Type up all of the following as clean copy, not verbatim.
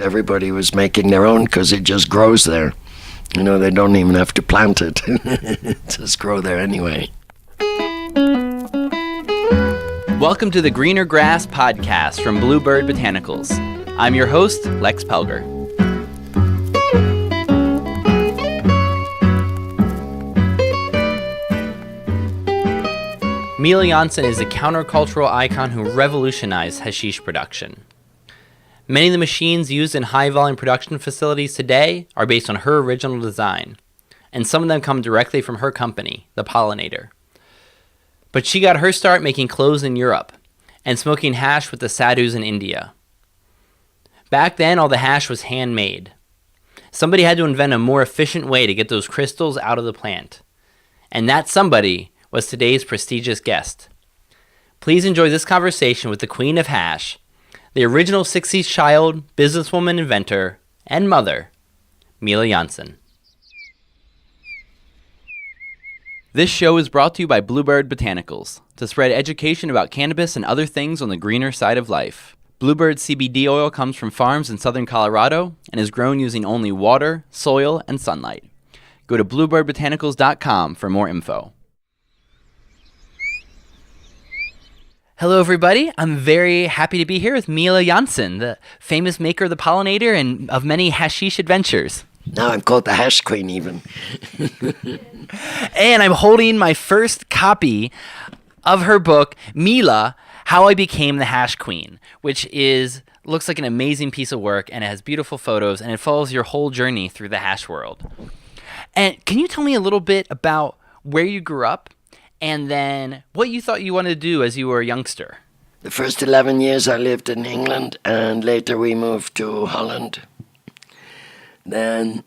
Everybody was making their own because it just grows there. You know, they don't even have to plant it. It just grow there anyway. Welcome to the Greener Grass podcast from BlueBird Botanicals. I'm your host, Lex Pelger. Mila Jansen is a countercultural icon who revolutionized hashish production. Many of the machines used in high-volume production facilities today are based on her original design, and some of them come directly from her company, the Pollinator. But she got her start making clothes in Europe and smoking hash with the sadhus in India. Back then, all the hash was handmade. Somebody had to invent a more efficient way to get those crystals out of the plant, and that somebody was today's prestigious guest. Please enjoy this conversation with the Queen of Hash, the original 60s child, businesswoman, inventor, and mother, Mila Jansen. This show is brought to you by BlueBird Botanicals, to spread education about cannabis and other things on the greener side of life. BlueBird CBD oil comes from farms in southern Colorado and is grown using only water, soil, and sunlight. Go to bluebirdbotanicals.com for more info. Hello, everybody. I'm very happy to be here with Mila Jansen, the famous maker of the Pollinator and of many hashish adventures. Now I'm called the Hash Queen even. And I'm holding my first copy of her book, Mila, How I Became the Hash Queen, which looks like an amazing piece of work, and it has beautiful photos, and it follows your whole journey through the hash world. And can you tell me a little bit about where you grew up and then what you thought you wanted to do as you were a youngster? The first 11 years I lived in England, and later we moved to Holland. Then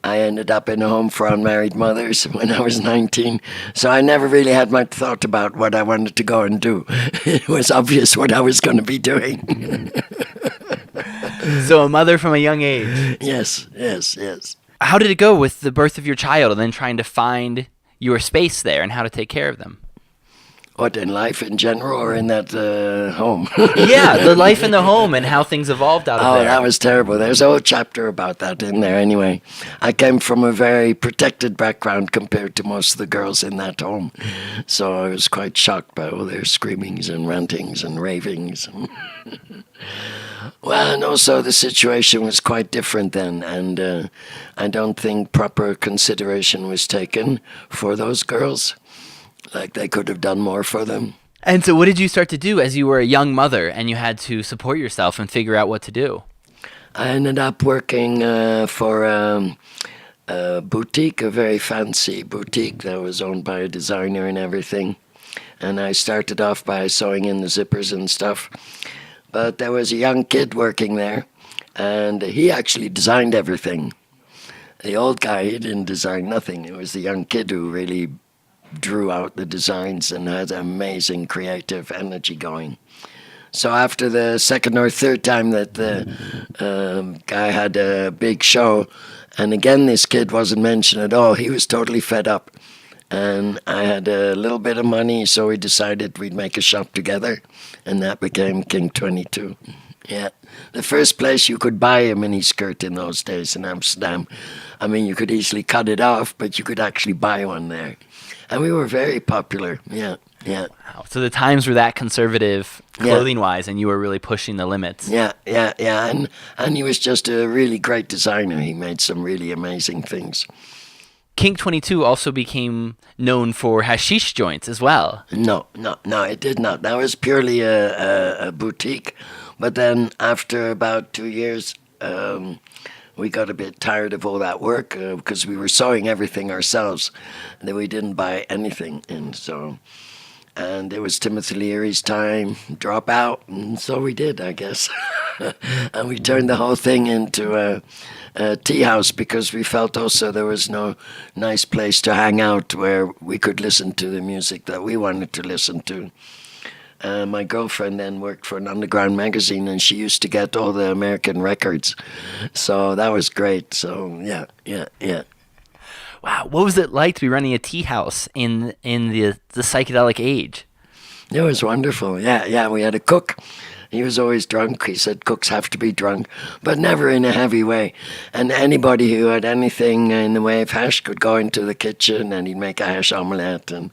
I ended up in a home for unmarried mothers when I was 19. So I never really had much thought about what I wanted to go and do. It was obvious what I was going to be doing. So a mother from a young age. Yes. How did it go with the birth of your child and then trying to find your space there and how to take care of them? What, in life in general or in that home? Yeah, the life in the home and how things evolved out of there. Oh, that was terrible. There's a whole chapter about that in there anyway. I came from a very protected background compared to most of the girls in that home. So I was quite shocked by all their screamings and rantings and ravings. Well, and also the situation was quite different then, and I don't think proper consideration was taken for those girls. Like they could have done more for them. And so what did you start to do as you were a young mother and you had to support yourself and figure out what to do? I ended up working for a boutique, a very fancy boutique that was owned by a designer and everything. And I started off by sewing in the zippers and stuff. But there was a young kid working there, and he actually designed everything. The old guy, he didn't design nothing. It was the young kid who really drew out the designs and had amazing creative energy going. So after the second or third time that the guy had a big show, and again this kid wasn't mentioned at all, he was totally fed up. And I had a little bit of money, so we decided we'd make a shop together, and that became King 22. Yeah, the first place you could buy a mini skirt in those days in Amsterdam. I mean, you could easily cut it off, but you could actually buy one there. And we were very popular, yeah. Wow. So the times were that conservative clothing-wise, and you were really pushing the limits. Yeah. And he was just a really great designer. He made some really amazing things. King 22 also became known for hashish joints as well. No, it did not. That was purely a boutique. But then after about 2 years, we got a bit tired of all that work because we were sewing everything ourselves. And then we didn't buy anything. And it was Timothy Leary's time, drop out. And so we did, I guess. And we turned the whole thing into a tea house because we felt also there was no nice place to hang out where we could listen to the music that we wanted to listen to. My girlfriend then worked for an underground magazine, and she used to get all the American records. So that was great. So, yeah. Wow, what was it like to be running a tea house in the psychedelic age? It was wonderful. Yeah, we had a cook. He was always drunk. He said cooks have to be drunk, but never in a heavy way. And anybody who had anything in the way of hash could go into the kitchen and he'd make a hash omelette and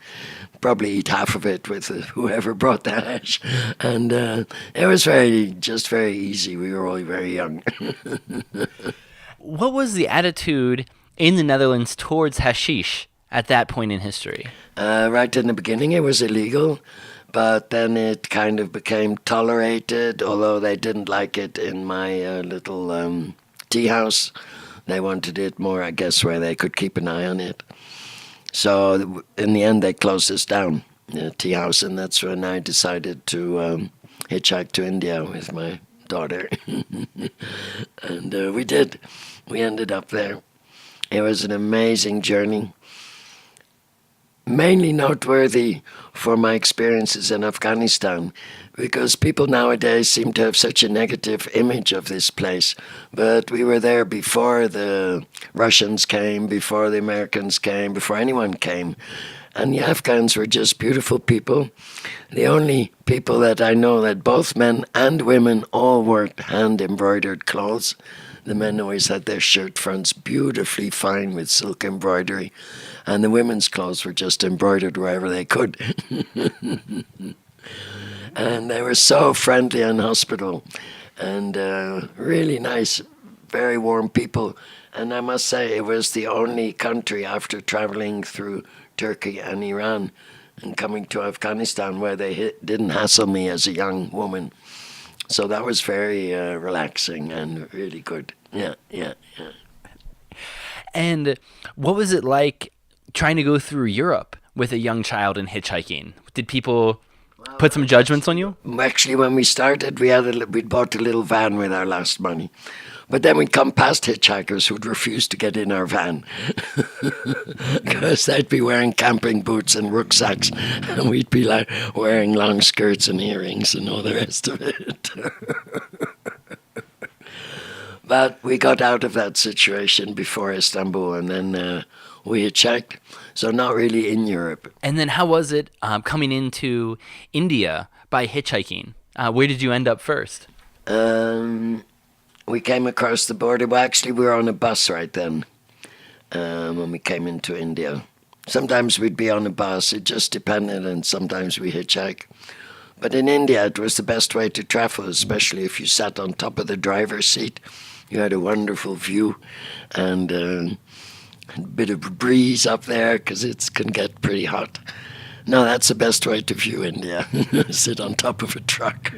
probably eat half of it with whoever brought the hash. And it was very easy. We were all very young. What was the attitude in the Netherlands towards hashish at that point in history? Right in the beginning, it was illegal. But then it kind of became tolerated, although they didn't like it in my little tea house. They wanted it more, I guess, where they could keep an eye on it. So in the end, they closed us down, the tea house, and that's when I decided to hitchhike to India with my daughter. And we did. We ended up there. It was an amazing journey. Mainly noteworthy for my experiences in Afghanistan, because people nowadays seem to have such a negative image of this place. But we were there before the Russians came, before the Americans came, before anyone came. And the Afghans were just beautiful people. The only people that I know that both men and women all wore hand-embroidered clothes. The men always had their shirt fronts beautifully fine with silk embroidery, and the women's clothes were just embroidered wherever they could. And they were so friendly and hospitable, and really nice, very warm people. And I must say, it was the only country after traveling through Turkey and Iran and coming to Afghanistan where they didn't hassle me as a young woman. So that was very relaxing and really good. Yeah. And what was it like trying to go through Europe with a young child and hitchhiking? Did people put some judgments on you? Actually, when we started, we'd bought a little van with our last money. But then we'd come past hitchhikers who'd refuse to get in our van because they'd be wearing camping boots and rucksacks, and we'd be like wearing long skirts and earrings and all the rest of it. But we got out of that situation before Istanbul, and then we hitchhiked, so not really in Europe. And then how was it coming into India by hitchhiking? Where did you end up first? We came across the border. Well, actually, we were on a bus right then when we came into India. Sometimes we'd be on a bus. It just depended, and sometimes we hitchhike. But in India, it was the best way to travel, especially if you sat on top of the driver's seat. You had a wonderful view and a bit of a breeze up there because it can get pretty hot. No, that's the best way to view India. Sit on top of a truck.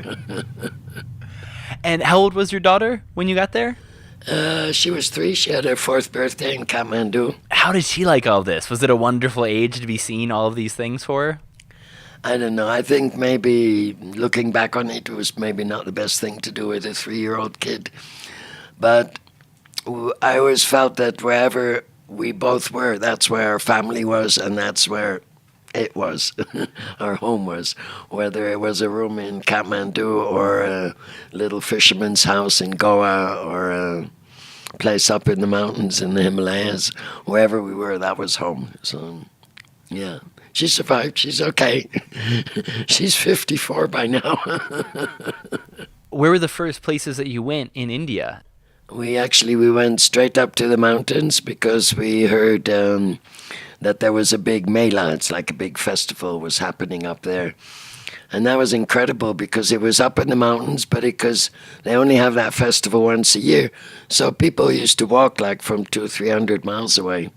And how old was your daughter when you got there? She was 3. She had her 4th birthday in Kathmandu. How did she like all this? Was it a wonderful age to be seeing all of these things for her? I don't know. I think maybe looking back on it, it was maybe not the best thing to do with a 3-year-old kid. But I always felt that wherever we both were, that's where our family was, and that's where it was, our home was. Whether it was a room in Kathmandu or a little fisherman's house in Goa or a place up in the mountains in the Himalayas, wherever we were, that was home. So, yeah. She survived. She's okay. She's 54 by now. Where were the first places that you went in India? We went straight up to the mountains because we heard that there was a big Mela. It's like a big festival was happening up there. And that was incredible because it was up in the mountains, but because they only have that festival once a year. So people used to walk like from 200-300 miles away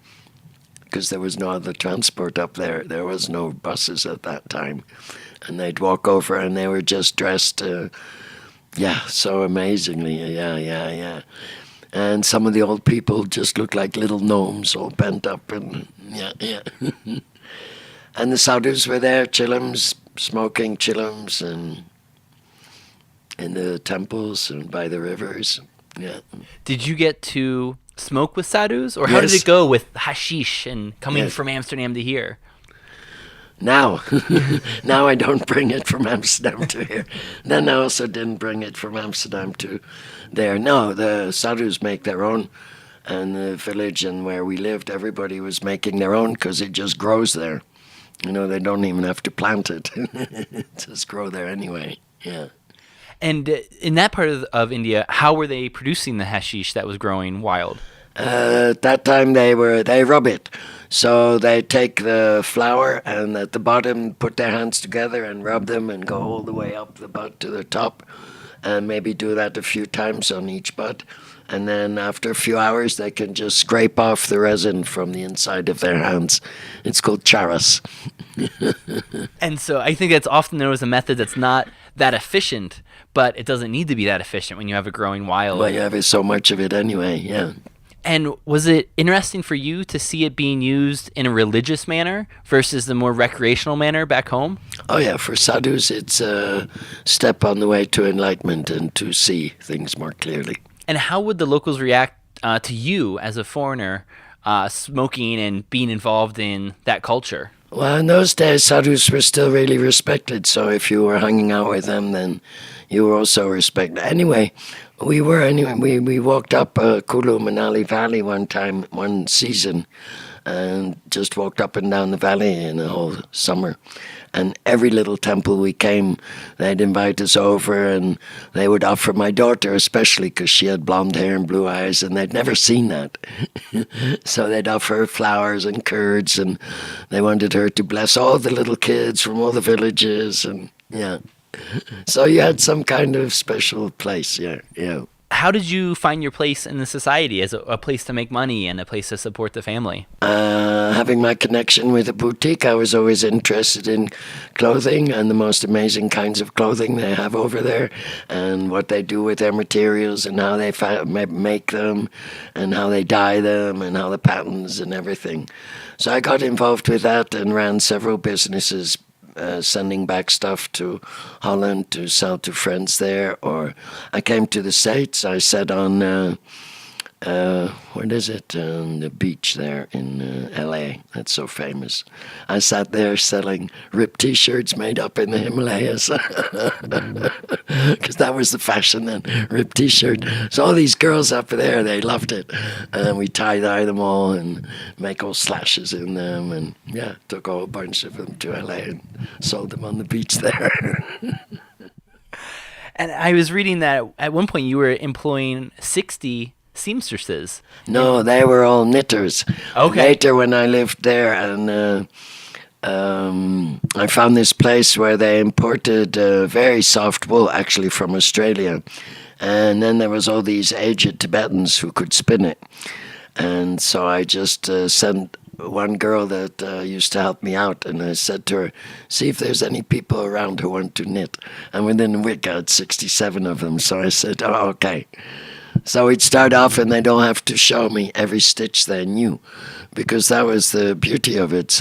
because there was no other transport up there. There was no buses at that time. And they'd walk over and they were just dressed, so amazingly. Yeah. And some of the old people just looked like little gnomes all bent up. And yeah. And the sadhus were there, chillums, smoking chillums, and in the temples and by the rivers. Yeah. Did you get to smoke with sadhus, or how did it go with hashish and coming from Amsterdam to here? Now I don't bring it from Amsterdam to here. Then I also didn't bring it from Amsterdam to there. No, the sadhus make their own, and the village and where we lived, everybody was making their own because it just grows there. You know, they don't even have to plant it. It just grow there anyway. Yeah. And in that part of India, how were they producing the hashish that was growing wild? At that time they rub it. So they take the flower and at the bottom put their hands together and rub them and go all the way up the butt to the top and maybe do that a few times on each butt. And then after a few hours they can just scrape off the resin from the inside of their hands. It's called charas. And so I think that's often known as a method that's not that efficient, but it doesn't need to be that efficient when you have it growing wild. Well, you have so much of it anyway, yeah. And was it interesting for you to see it being used in a religious manner versus the more recreational manner back home? Oh yeah, for sadhus it's a step on the way to enlightenment and to see things more clearly. And how would the locals react to you as a foreigner smoking and being involved in that culture? Well, in those days, sadhus were still really respected. So if you were hanging out with them, then you were also respected. Anyway, we walked up Kulu Manali Valley one season, and just walked up and down the valley in the whole summer. And every little temple we came, they'd invite us over, and they would offer my daughter especially because she had blonde hair and blue eyes, and they'd never seen that. So they'd offer her flowers and curds, and they wanted her to bless all the little kids from all the villages, and yeah. So you had some kind of special place, yeah. How did you find your place in the society as a place to make money and a place to support the family? Having my connection with a boutique, I was always interested in clothing and the most amazing kinds of clothing they have over there and what they do with their materials and how they make them and how they dye them and how the patterns and everything. So I got involved with that and ran several businesses, sending back stuff to Holland to sell to friends there. Or I came to the States. I sat on, what is it, the beach there in L.A. That's so famous. I sat there selling ripped T-shirts made up in the Himalayas. Because that was the fashion then, ripped T-shirt. So all these girls up there, they loved it. And we tie-dye them all and make all slashes in them. And yeah, took a whole bunch of them to L.A. and sold them on the beach there. And I was reading that at one point you were employing 60 seamstresses. No, they were all knitters. Okay. Later when I lived there and I found this place where they imported very soft wool actually from Australia. And then there was all these aged Tibetans who could spin it. And so I just sent one girl that used to help me out, and I said to her, see if there's any people around who want to knit. And within a week I had 67 of them. So I said, oh, okay. So we'd start off and they don't have to show me every stitch they knew, because that was the beauty of it.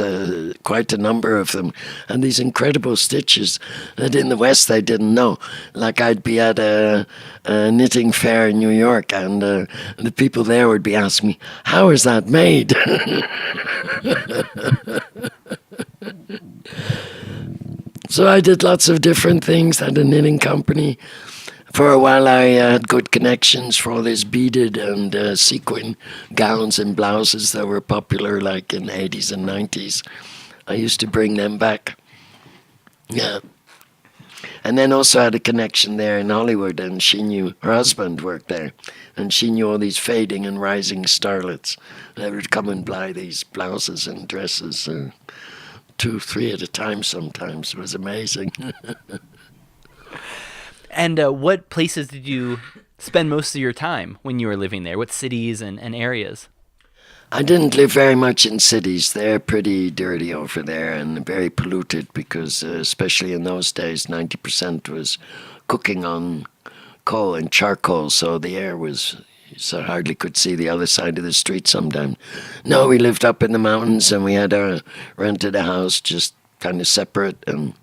Quite a number of them. And these incredible stitches that in the West they didn't know. Like I'd be at a knitting fair in New York and the people there would be asking me, how is that made? So I did lots of different things, had a knitting company. For a while I had good connections for all these beaded and sequin gowns and blouses that were popular like in the 80s and 90s. I used to bring them back. Yeah. And then also had a connection there in Hollywood, and she knew, her husband worked there, and she knew all these fading and rising starlets. They would come and buy these blouses and dresses, 2, 3 at a time sometimes. It was amazing. And what places did you spend most of your time when you were living there? What cities and areas? I didn't live very much in cities. They're pretty dirty over there and very polluted because, especially in those days, 90% was cooking on coal and charcoal, so the air was, so hardly could see the other side of the street sometimes. No, we lived up in the mountains and we had rented a house just kind of separate, and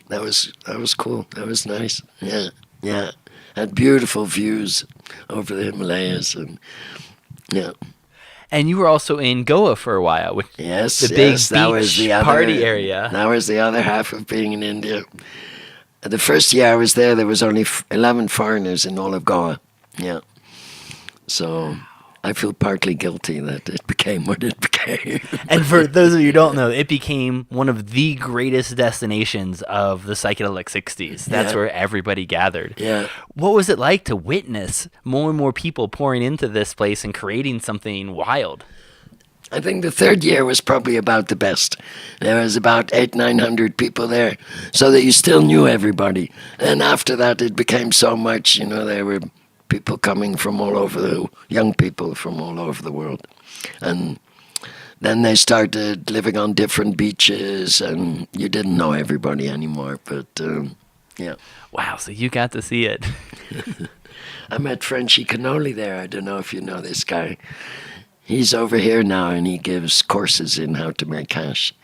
that was cool. That was nice. Yeah. Had beautiful views over the Himalayas, and yeah. And you were also in Goa for a while, which Yes, the big that was beach the other party area. That was the other half of being in India. The first year I was there was only 11 foreigners in all of Goa. Yeah. So I feel partly guilty that it became what it became. And for those of you who don't know, it became one of the greatest destinations of the psychedelic 60s. That's where everybody gathered. Yeah. What was it like to witness more and more people pouring into this place and creating something wild? I think the third year was probably about the best. There was about 900 people there, so that you still knew everybody. And after that, it became so much, there were people coming from all over young people from all over the world. And then they started living on different beaches, and you didn't know everybody anymore, but yeah. Wow, so you got to see it. I met Frenchy Cannoli there. I don't know if you know this guy. He's over here now, and he gives courses in how to make hash.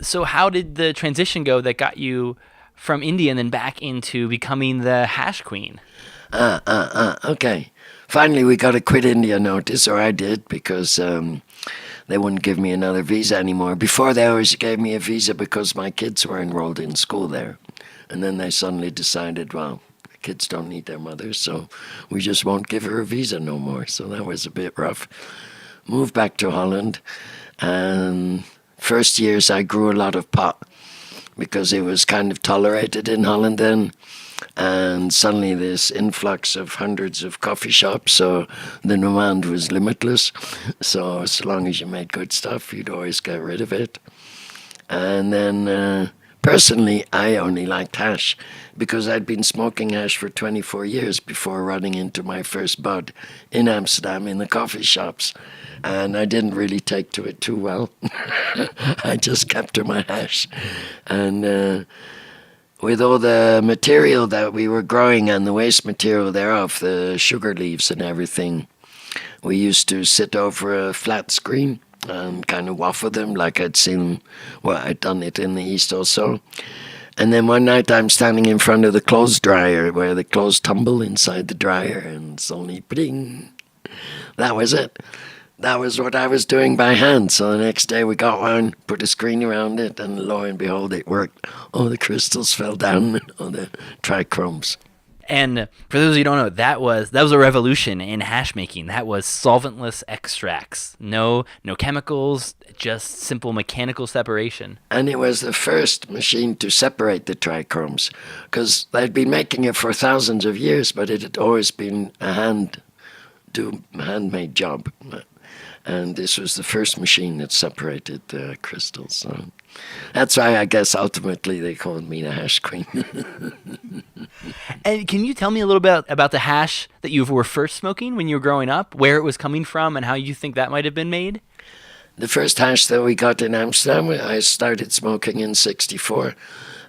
So how did the transition go that got you from India and then back into becoming the hash queen? Okay. Finally, we got a quit India notice, or I did, because they wouldn't give me another visa anymore. Before, they always gave me a visa because my kids were enrolled in school there. And then they suddenly decided, well, kids don't need their mothers, so we just won't give her a visa no more. So that was a bit rough. Moved back to Holland, and first years I grew a lot of pot because it was kind of tolerated in Holland then. And suddenly this influx of hundreds of coffee shops, so the demand was limitless. So as long as you made good stuff, you'd always get rid of it. And then personally, I only liked hash because I'd been smoking hash for 24 years before running into my first bud in Amsterdam in the coffee shops. And I didn't really take to it too well. I just kept to my hash. And with all the material that we were growing and the waste material thereof, the sugar leaves and everything, we used to sit over a flat screen and kind of waffle them like I'd done it in the East also. And then one night I'm standing in front of the clothes dryer where the clothes tumble inside the dryer, and it's only bling. That was it. That was what I was doing by hand. So the next day we got one, put a screen around it, and lo and behold, it worked. All the crystals fell down, all the trichromes. And for those of you who don't know, that was a revolution in hash making. That was solventless extracts. No chemicals, just simple mechanical separation. And it was the first machine to separate the trichromes, because they'd been making it for thousands of years, but it had always been a handmade job. And this was the first machine that separated the crystals. So that's why I guess ultimately they called me the hash queen. And can you tell me a little bit about the hash that you were first smoking when you were growing up, where it was coming from, and how you think that might have been made? The first hash that we got in Amsterdam, I started smoking in '64.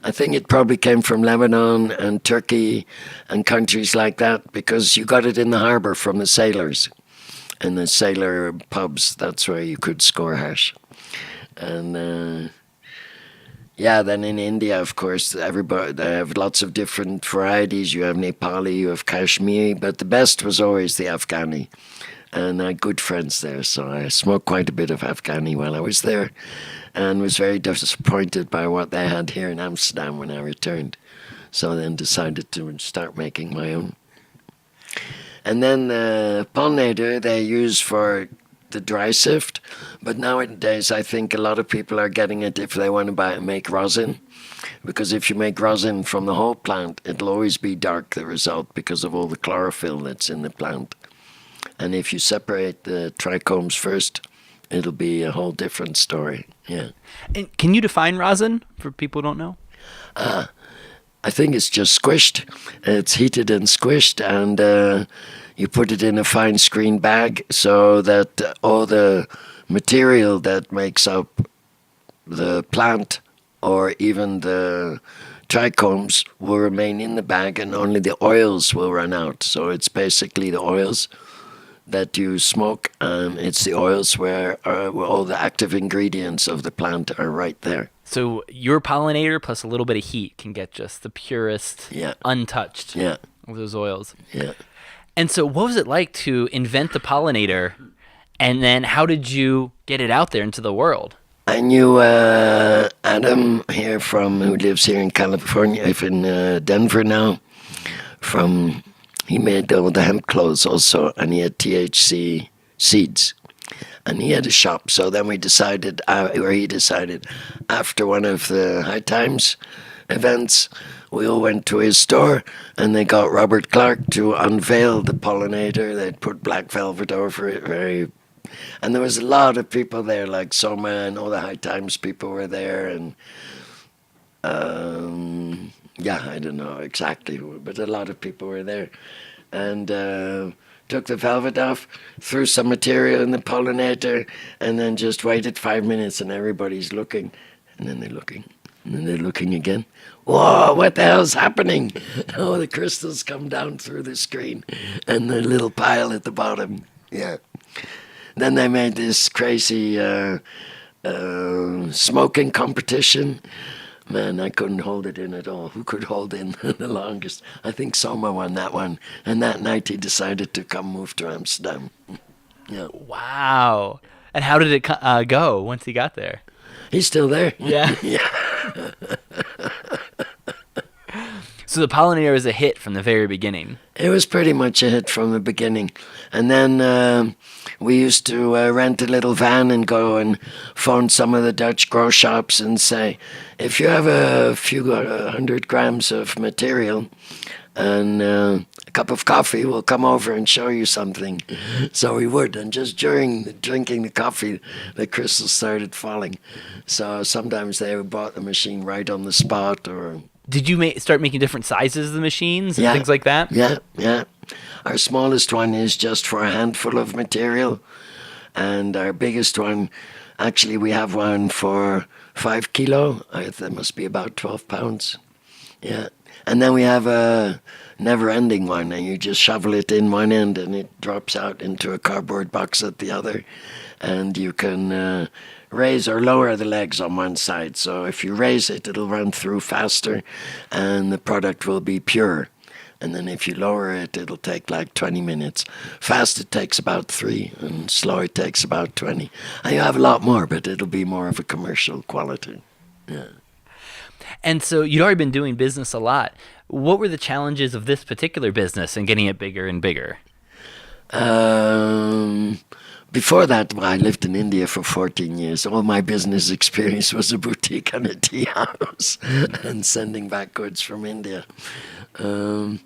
I think it probably came from Lebanon and Turkey and countries like that, because you got it in the harbor from the sailors. And the sailor pubs, that's where you could score hash. And then in India, of course, they have lots of different varieties. You have Nepali, you have Kashmiri, but the best was always the Afghani. And I had good friends there, so I smoked quite a bit of Afghani while I was there, and was very disappointed by what they had here in Amsterdam when I returned. So then decided to start making my own. And then the Pollinator they use for the dry sift, but nowadays I think a lot of people are getting it if they want to make rosin, because if you make rosin from the whole plant, it'll always be dark, the result, because of all the chlorophyll that's in the plant. And if you separate the trichomes first, it'll be a whole different story. Yeah. And can you define rosin for people who don't know? I think it's just squished. It's heated and squished, and you put it in a fine screen bag so that all the material that makes up the plant or even the trichomes will remain in the bag, and only the oils will run out. So it's basically the oils that you smoke, and it's the oils where all the active ingredients of the plant are right there. So your pollinator plus a little bit of heat can get just the purest, untouched of those oils. Yeah. And so what was it like to invent the pollinator, and then how did you get it out there into the world? I knew Adam here who lives here in California, in Denver now, from He made all the hemp clothes also, and he had THC seeds. And he had a shop. So then we decided, or he decided, after one of the High Times events, we all went to his store, and they got Robert Clark to unveil the Pollinator. They'd put black velvet over it, and there was a lot of people there, like Soma and all the High Times people were there, and yeah, I don't know exactly who, but a lot of people were there. And took the velvet off, threw some material in the Pollinator, and then just waited 5 minutes, and everybody's looking, and then they're looking, and then they're looking again. Whoa, what the hell's happening? Oh, the crystals come down through the screen, and the little pile at the bottom. Yeah. Then they made this crazy smoking competition. Man, I couldn't hold it in at all. Who could hold in the longest? I think Soma won that one. And that night he decided to come move to Amsterdam. Yeah. Wow. And how did it go once he got there? He's still there. Yeah. Yeah. So the Pollinator was a hit from the very beginning. It was pretty much a hit from the beginning. And then we used to rent a little van and go and phone some of the Dutch grow shops and say, if you have a few 100 grams of material and a cup of coffee, we'll come over and show you something. So we would. And just during drinking the coffee, the crystals started falling. So sometimes they bought the machine right on the spot. Or did you start making different sizes of the machines and Yeah. things like that? Yeah. Our smallest one is just for a handful of material. And our biggest one, actually, we have one for 5 kilo. That must be about 12 pounds. Yeah. And then we have a never-ending one, and you just shovel it in one end, and it drops out into a cardboard box at the other. And you can raise or lower the legs on one side. So if you raise it, it'll run through faster, and the product will be pure. And then if you lower it, it'll take like 20 minutes. Fast, it takes about 3, and slow, it takes about 20. And you have a lot more, but it'll be more of a commercial quality. Yeah. And so you'd already been doing business a lot. What were the challenges of this particular business and getting it bigger and bigger? Before that, I lived in India for 14 years. All my business experience was a boutique and a tea house and sending back goods from India. I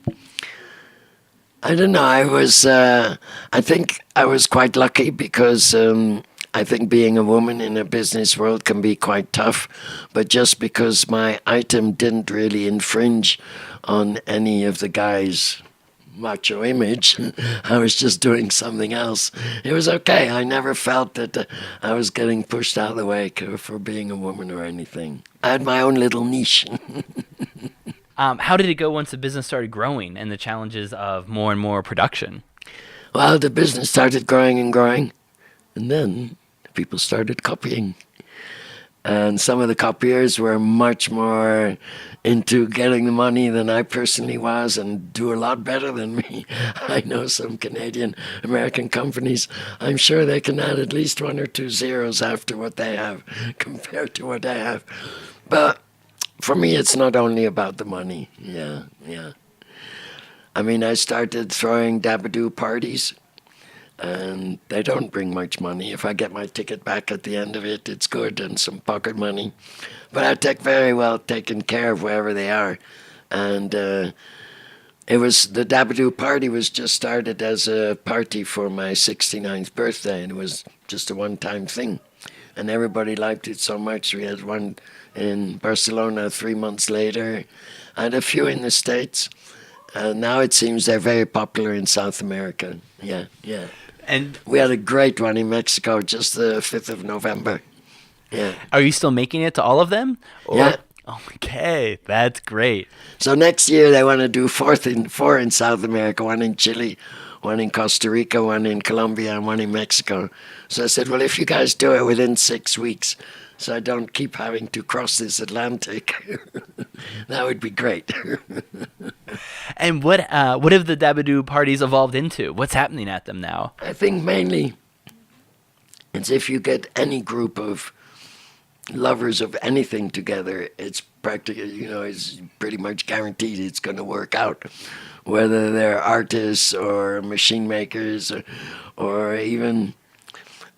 don't know. I think I was quite lucky because I think being a woman in a business world can be quite tough. But just because my item didn't really infringe on any of the guys' macho image, I was just doing something else. It was okay. I never felt that I was getting pushed out of the way for being a woman or anything. I had my own little niche. How did it go once the business started growing and the challenges of more and more production? Well, the business started growing and growing, and then people started copying. And some of the copiers were much more into getting the money than I personally was, and do a lot better than me. I know some Canadian American companies, I'm sure they can add at least 1 or 2 zeros after what they have compared to what I have. But for me, it's not only about the money. Yeah. I mean, I started throwing Dabba-Doo parties, and they don't bring much money. If I get my ticket back at the end of it, it's good and some pocket money. But I take very well taken care of wherever they are. And it was the Dabba-Doo party was just started as a party for my 69th birthday, and it was just a one-time thing. And everybody liked it so much. We had one in Barcelona 3 months later, and a few in the States. Now it seems they're very popular in South America. Yeah. And We had a great one in Mexico just the 5th of November. Yeah. are you still making it to all of them? Yeah. Okay, that's great. So next year they want to do 4 in South America, 1 in Chile, 1 in Costa Rica, 1 in Colombia, and 1 in Mexico. So I said, well, if you guys do it within 6 weeks, so I don't keep having to cross this Atlantic, that would be great. And what have the Dabba-Doo parties evolved into? What's happening at them now? I think mainly it's if you get any group of lovers of anything together, it's practically, it's pretty much guaranteed it's going to work out. whether they're artists or machine makers or even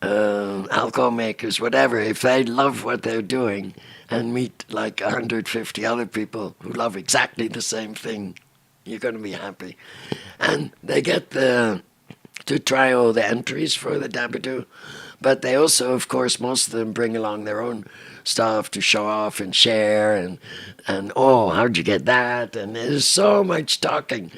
alcohol makers, whatever. If they love what they're doing and meet like 150 other people who love exactly the same thing, you're going to be happy. And they get to try all the entries for the Dabba-Doo, but they also, of course, most of them bring along their own stuff to show off and share, and oh, how'd you get that? And there's so much talking.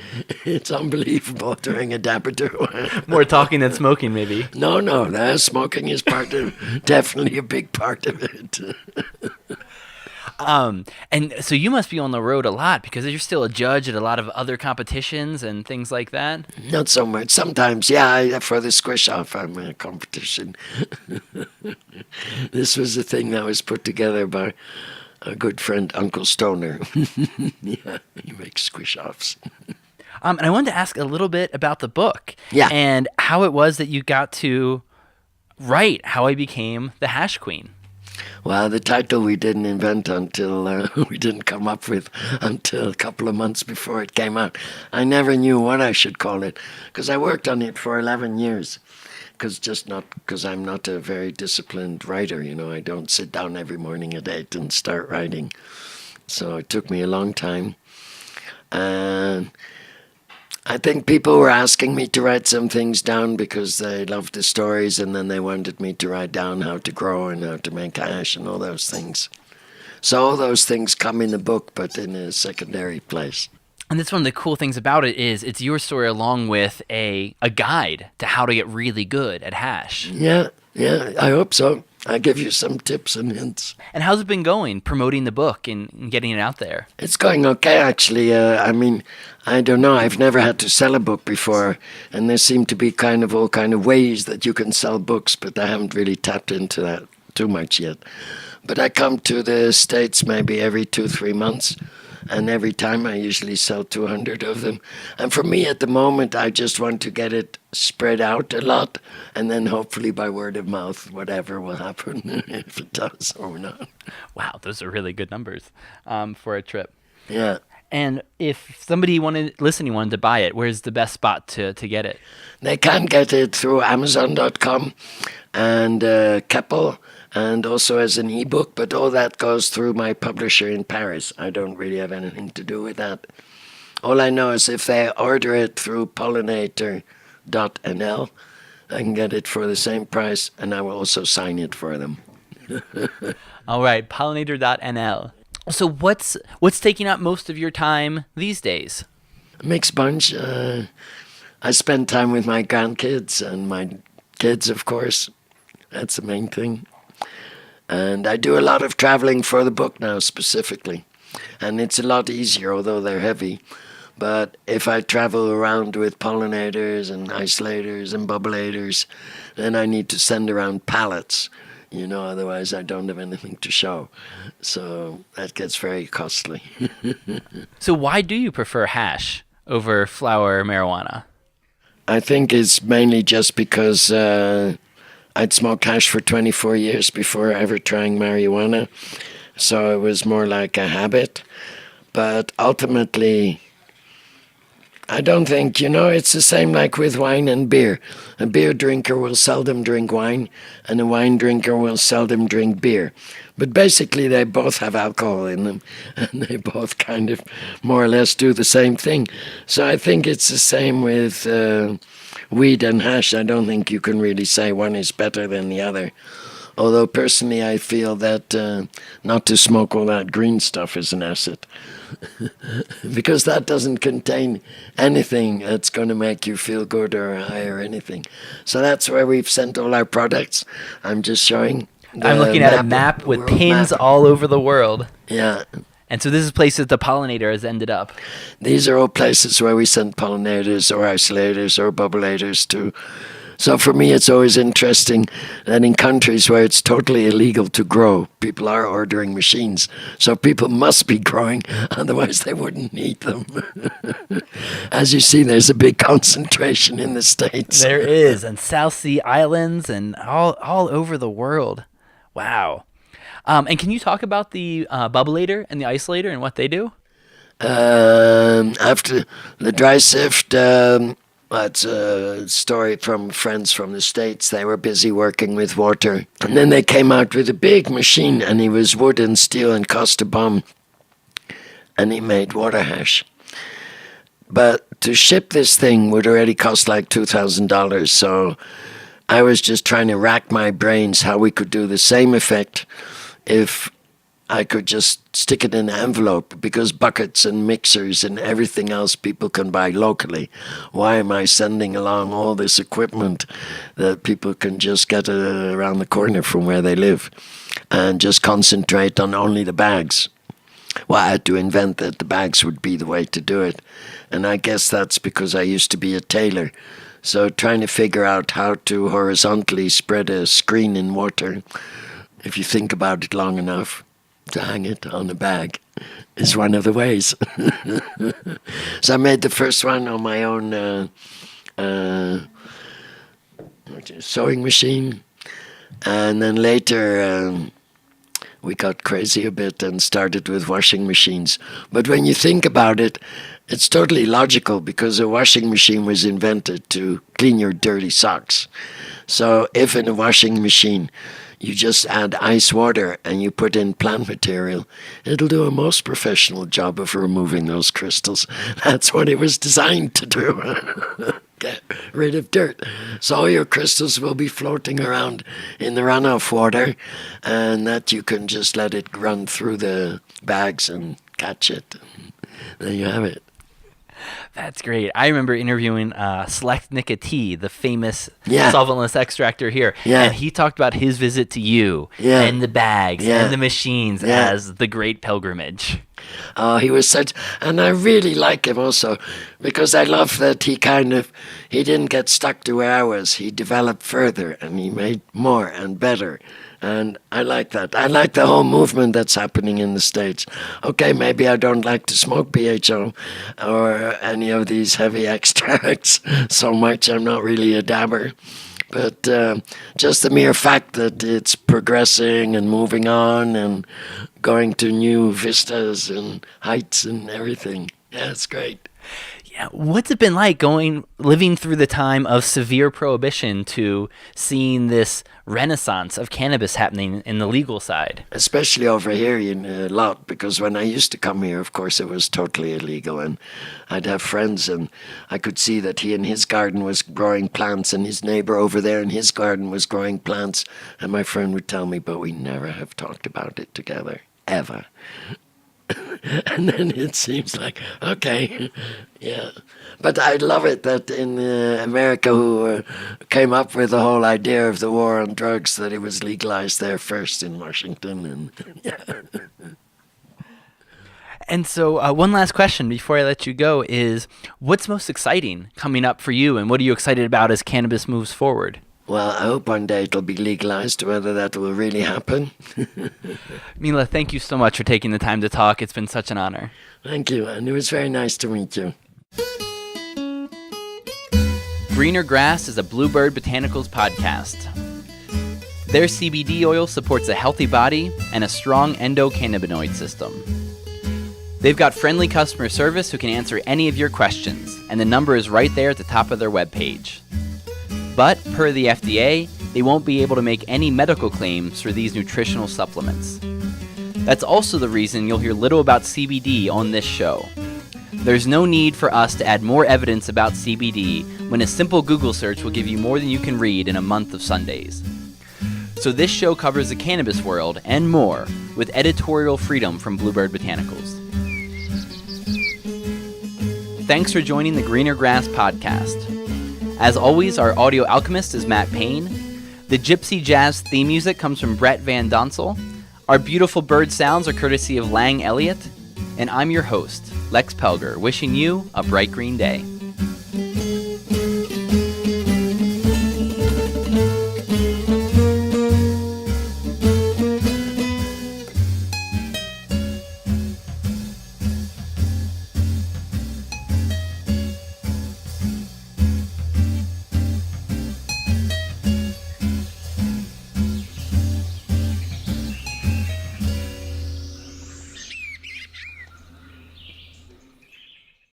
It's unbelievable during a Dabba-Doo. More talking than smoking, maybe. No, smoking is definitely a big part of it. And so you must be on the road a lot because you're still a judge at a lot of other competitions and things like that. Not so much. Sometimes, yeah, for the squish off, I'm in a competition. This was a thing that was put together by a good friend, Uncle Stoner. Yeah, he makes squish offs. And I wanted to ask a little bit about the book. Yeah. And how it was that you got to write How I Became the Hash Queen. Well, the title we didn't invent until we didn't come up with until a couple of months before it came out. I never knew what I should call it because I worked on it for 11 years. Because I'm not a very disciplined writer, I don't sit down every morning at 8 and start writing. So it took me a long time. And I think people were asking me to write some things down because they loved the stories, and then they wanted me to write down how to grow and how to make hash and all those things. So all those things come in the book, but in a secondary place. And that's one of the cool things about it is it's your story along with a guide to how to get really good at hash. Yeah, I hope so. I'll give you some tips and hints. And how's it been going, promoting the book and getting it out there? It's going okay, actually. I don't know. I've never had to sell a book before, and there seem to be all kind of ways that you can sell books, but I haven't really tapped into that too much yet. But I come to the States maybe every 2-3 months, and every time I usually sell 200 of them. And for me at the moment, I just want to get it spread out a lot, and then hopefully by word of mouth, whatever will happen, if it does or not. Wow, those are really good numbers for a trip. Yeah. And if somebody wanted to buy it, where's the best spot to get it? They can get it through Amazon.com and Keppel, and also as an ebook, but all that goes through my publisher in Paris. I don't really have anything to do with that. All I know is if they order it through Pollinator.nl, I can get it for the same price, and I will also sign it for them. All right, Pollinator.nl. So what's taking up most of your time these days? Mixed bunch. I spend time with my grandkids and my kids, of course. That's the main thing. And I do a lot of traveling for the book now, specifically. And it's a lot easier, although they're heavy. But if I travel around with pollinators and isolators and bubbleators, then I need to send around pallets. Otherwise I don't have anything to show. So that gets very costly. So why do you prefer hash over flower or marijuana? I think it's mainly just because I'd smoked hash for 24 years before ever trying marijuana. So it was more like a habit. But ultimately, I don't think, it's the same like with wine and beer. A beer drinker will seldom drink wine, and a wine drinker will seldom drink beer. But basically, they both have alcohol in them, and they both kind of more or less do the same thing. So I think it's the same with weed and hash. I don't think you can really say one is better than the other. Although personally, I feel that not to smoke all that green stuff is an asset. Because that doesn't contain anything that's going to make you feel good or high or anything. So that's where we've sent all our products. I'm just showing. I'm looking at a map with pins all over the world. Yeah. And so this is places the pollinator has ended up. These are all places where we send pollinators or isolators or bubbleators to. So for me, it's always interesting that in countries where it's totally illegal to grow, people are ordering machines. So people must be growing, otherwise they wouldn't need them. As you see, there's a big concentration in the States. There is, and South Sea Islands and all over the world. Wow. And can you talk about the bubbleator and the isolator and what they do? After the dry sift, that's a story from friends from the States. They were busy working with water. And then they came out with a big machine, and he was wood and steel and cost a bomb. And he made water hash. But to ship this thing would already cost like $2,000. So I was just trying to rack my brains how we could do the same effect if I could just stick it in an envelope, because buckets and mixers and everything else people can buy locally. Why am I sending along all this equipment that people can just get around the corner from where they live and just concentrate on only the bags? Well, I had to invent that the bags would be the way to do it. And I guess that's because I used to be a tailor. So trying to figure out how to horizontally spread a screen in water, if you think about it long enough, to hang it on a bag is one of the ways. So I made the first one on my own sewing machine. And then later we got crazy a bit and started with washing machines. But when you think about it, it's totally logical, because a washing machine was invented to clean your dirty socks. So if in a washing machine you just add ice water and you put in plant material, it'll do a most professional job of removing those crystals. That's what it was designed to do. Get rid of dirt. So all your crystals will be floating around in the runoff water, and that you can just let it run through the bags and catch it. And there you have it. That's great. I remember interviewing Select Nicotee, the famous solventless extractor here. Yeah. And he talked about his visit to you and the bags and the machines as the great pilgrimage. Oh, he was such, and I really like him also, because I love that he didn't get stuck to where I was. He developed further and he made more and better. And I like that. I like the whole movement that's happening in the States. Okay, maybe I don't like to smoke BHO or any of these heavy extracts so much. I'm not really a dabber. But just the mere fact that it's progressing and moving on and going to new vistas and heights and everything. Yeah, it's great. Yeah, what's it been like living through the time of severe prohibition to seeing this renaissance of cannabis happening in the legal side? Especially over here a lot, because when I used to come here, of course, it was totally illegal, and I'd have friends, and I could see that he in his garden was growing plants, and his neighbor over there in his garden was growing plants, and my friend would tell me, but we never have talked about it together, ever. And then it seems like, okay, yeah. But I love it that in America, who came up with the whole idea of the war on drugs, that it was legalized there first in Washington. And yeah. And so one last question before I let you go is, what's most exciting coming up for you, and what are you excited about as cannabis moves forward? Well, I hope one day it'll be legalized. Whether that will really happen. Mila, thank you so much for taking the time to talk. It's been such an honor. Thank you, and it was very nice to meet you. Greener Grass is a BlueBird Botanicals podcast. Their CBD oil supports a healthy body and a strong endocannabinoid system. They've got friendly customer service who can answer any of your questions, and the number is right there at the top of their webpage. But, per the FDA, they won't be able to make any medical claims for these nutritional supplements. That's also the reason you'll hear little about CBD on this show. There's no need for us to add more evidence about CBD when a simple Google search will give you more than you can read in a month of Sundays. So this show covers the cannabis world and more with editorial freedom from BlueBird Botanicals. Thanks for joining the Greener Grass podcast. As always, our audio alchemist is Matt Payne. The Gypsy Jazz theme music comes from Brett Van Donsel. Our beautiful bird sounds are courtesy of Lang Elliott. And I'm your host, Lex Pelger, wishing you a bright green day.